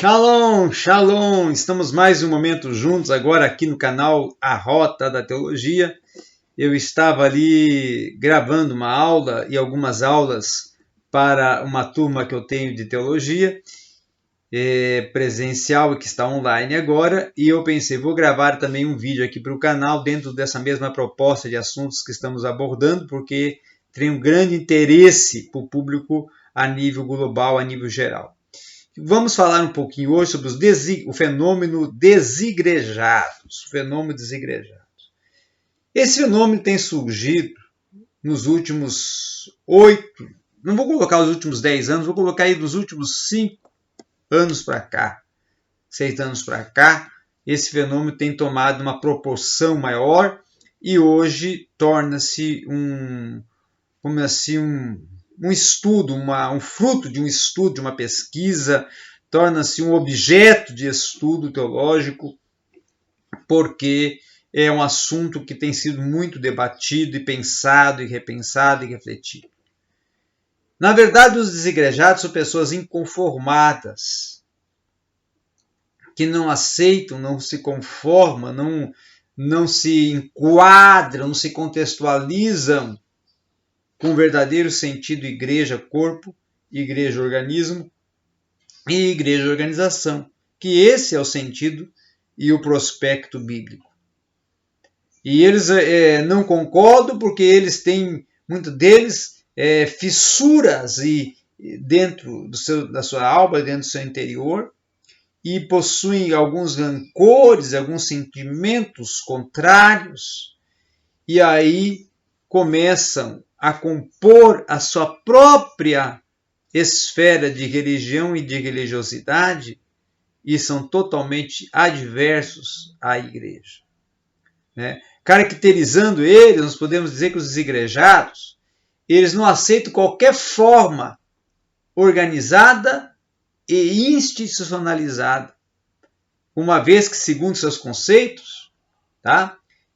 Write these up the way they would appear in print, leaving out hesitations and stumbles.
Shalom, shalom! Estamos mais um momento juntos agora aqui no canal A Rota da Teologia. Eu estava ali gravando uma aula e algumas aulas para uma turma que eu tenho de teologia presencial e que está online agora, e eu pensei, vou gravar também um vídeo aqui para o canal dentro dessa mesma proposta de assuntos que estamos abordando, porque tem um grande interesse para o público a nível global, a nível geral. Vamos falar um pouquinho hoje sobre o fenômeno desigrejados. Esse fenômeno tem surgido nos últimos 8, não vou colocar os últimos 10 anos, vou colocar aí dos últimos 5 anos para cá, 6 anos para cá, esse fenômeno tem tomado uma proporção maior e hoje torna-se um estudo, um fruto de um estudo, de uma pesquisa, torna-se um objeto de estudo teológico, porque é um assunto que tem sido muito debatido e pensado e repensado e refletido. Na verdade, os desigrejados são pessoas inconformadas, que não aceitam, não se conformam, não se enquadram, não se contextualizam com o verdadeiro sentido igreja, corpo, igreja, organismo e igreja, organização, que esse é o sentido e o prospecto bíblico. E eles não concordam porque eles têm, muitos deles, fissuras dentro da sua alma, dentro do seu interior, e possuem alguns rancores, alguns sentimentos contrários, e aí começam a compor a sua própria esfera de religião e de religiosidade e são totalmente adversos à igreja. Caracterizando eles, nós podemos dizer que os desigrejados, eles não aceitam qualquer forma organizada e institucionalizada, uma vez que, segundo seus conceitos,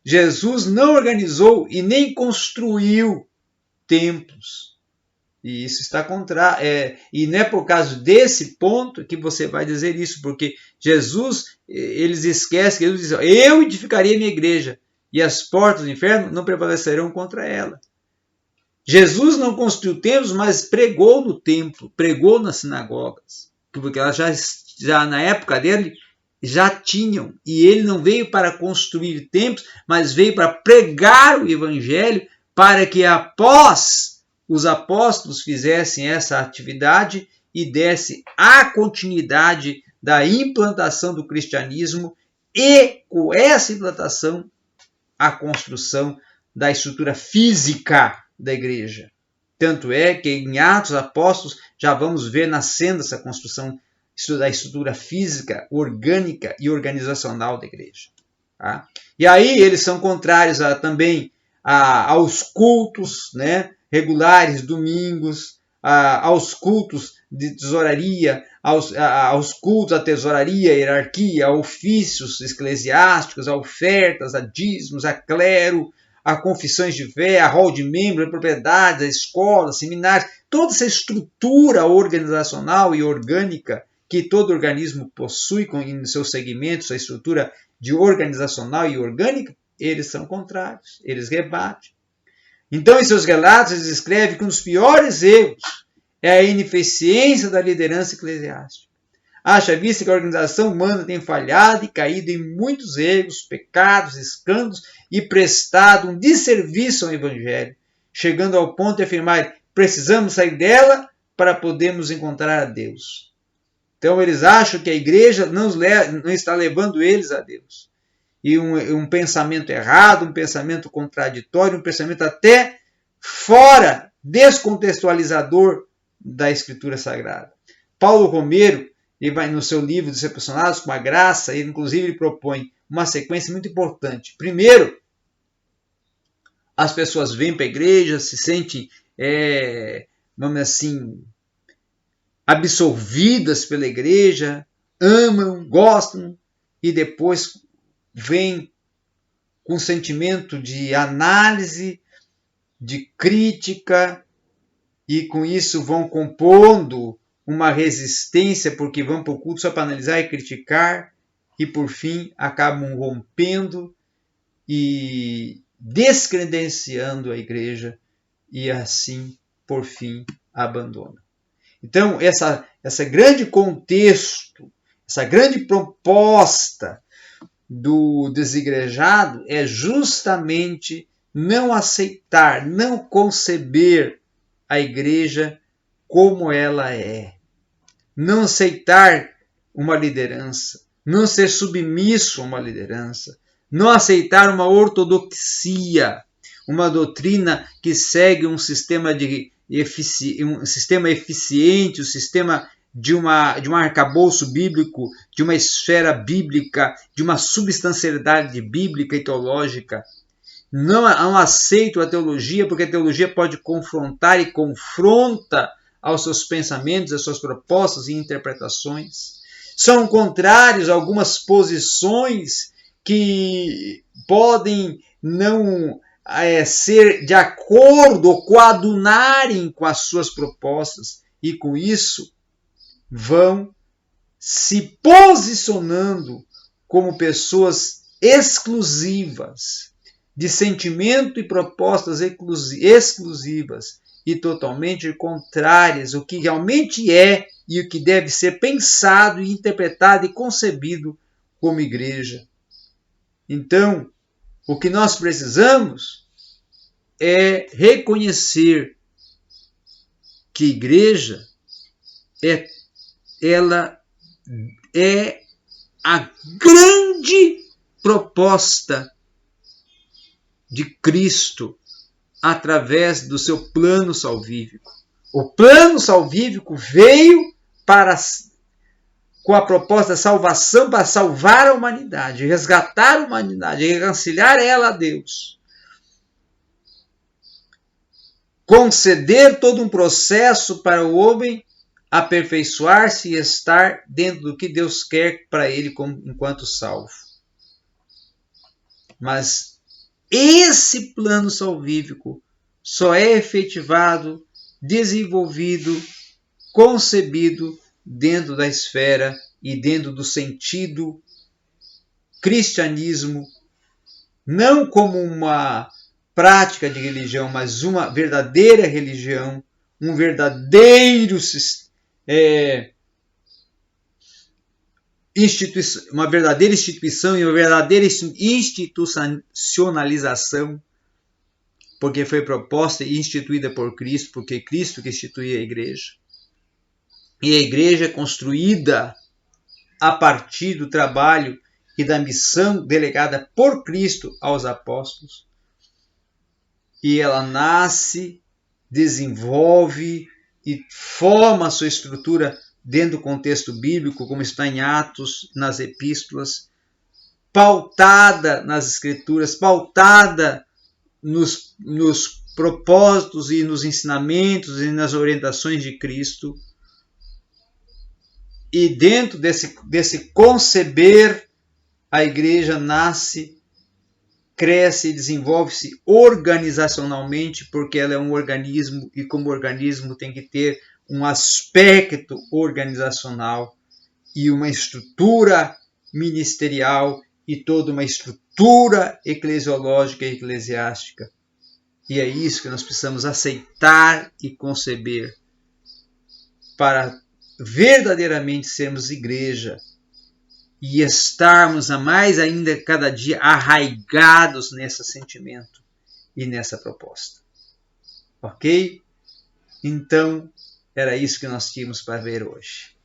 Jesus não organizou e nem construiu templos. E isso está e não é por causa desse ponto que você vai dizer isso, porque Jesus, eles esquecem que Jesus diz, eu edificarei a minha igreja e as portas do inferno não prevalecerão contra ela. Jesus não construiu templos, mas pregou no templo, pregou nas sinagogas, porque elas já na época dele já tinham, e ele não veio para construir templos, mas veio para pregar o evangelho, para que após os apóstolos fizessem essa atividade e desse a continuidade da implantação do cristianismo e, com essa implantação, a construção da estrutura física da igreja. Tanto é que em Atos Apóstolos já vamos ver nascendo essa construção da estrutura física, orgânica e organizacional da igreja. E aí eles são contrários também aos cultos, regulares, domingos, aos cultos de tesouraria, aos cultos à tesouraria, hierarquia, a ofícios eclesiásticos, a ofertas, a dízimos, a clero, a confissões de fé, a rol de membros, a propriedades, a escolas, seminários, toda essa estrutura organizacional e orgânica que todo organismo possui em seus segmentos, a estrutura de organizacional e orgânica, eles são contrários, eles rebatem. Então, em seus relatos, eles escrevem que um dos piores erros é a ineficiência da liderança eclesiástica. Haja vista que a organização humana tem falhado e caído em muitos erros, pecados, escândalos e prestado um desserviço ao Evangelho, chegando ao ponto de afirmar precisamos sair dela para podermos encontrar a Deus. Então, eles acham que a igreja não está levando eles a Deus. E um pensamento errado, um pensamento contraditório, um pensamento até fora, descontextualizador da Escritura Sagrada. Paulo Romero, ele vai no seu livro Decepcionados com a Graça, ele inclusive propõe uma sequência muito importante. Primeiro, as pessoas vêm para a igreja, se sentem, vamos assim, absorvidas pela igreja, amam, gostam, e depois vêm com sentimento de análise, de crítica, e com isso vão compondo uma resistência porque vão para o culto só para analisar e criticar, e por fim acabam rompendo e descredenciando a igreja e assim, por fim, abandonam. Então, esse grande contexto, essa grande proposta do desigrejado é justamente não aceitar, não conceber a igreja como ela é. Não aceitar uma liderança, não ser submisso a uma liderança, não aceitar uma ortodoxia, uma doutrina que segue um sistema eficiente, um sistema de um arcabouço bíblico, de uma esfera bíblica, de uma substancialidade bíblica e teológica. Não aceito a teologia, porque a teologia pode confrontar e confronta aos seus pensamentos, às suas propostas e interpretações. São contrários a algumas posições que podem não ser de acordo ou coadunarem com as suas propostas, e com isso vão se posicionando como pessoas exclusivas, de sentimento e propostas exclusivas e totalmente contrárias ao que realmente é e o que deve ser pensado e interpretado e concebido como igreja. Então, o que nós precisamos é reconhecer que igreja ela é a grande proposta de Cristo através do seu plano salvífico. O plano salvífico veio com a proposta da salvação para salvar a humanidade, resgatar a humanidade, reconciliar ela a Deus. Conceder todo um processo para o homem aperfeiçoar-se e estar dentro do que Deus quer para ele enquanto salvo. Mas esse plano salvífico só é efetivado, desenvolvido, concebido dentro da esfera e dentro do sentido cristianismo, não como uma prática de religião, mas uma verdadeira religião, um verdadeiro uma verdadeira instituição e uma verdadeira institucionalização, porque foi proposta e instituída por Cristo, porque Cristo que instituiu a igreja. E a igreja é construída a partir do trabalho e da missão delegada por Cristo aos apóstolos. E ela nasce, desenvolve e forma a sua estrutura dentro do contexto bíblico, como está em Atos, nas epístolas, pautada nas escrituras, pautada nos propósitos e nos ensinamentos e nas orientações de Cristo. E dentro desse conceber, a igreja nasce, cresce e desenvolve-se organizacionalmente, porque ela é um organismo e como organismo tem que ter um aspecto organizacional e uma estrutura ministerial e toda uma estrutura eclesiológica e eclesiástica. E é isso que nós precisamos aceitar e conceber para verdadeiramente sermos igreja e estarmos a mais ainda cada dia arraigados nesse sentimento e nessa proposta. Ok? Então, era isso que nós tínhamos para ver hoje.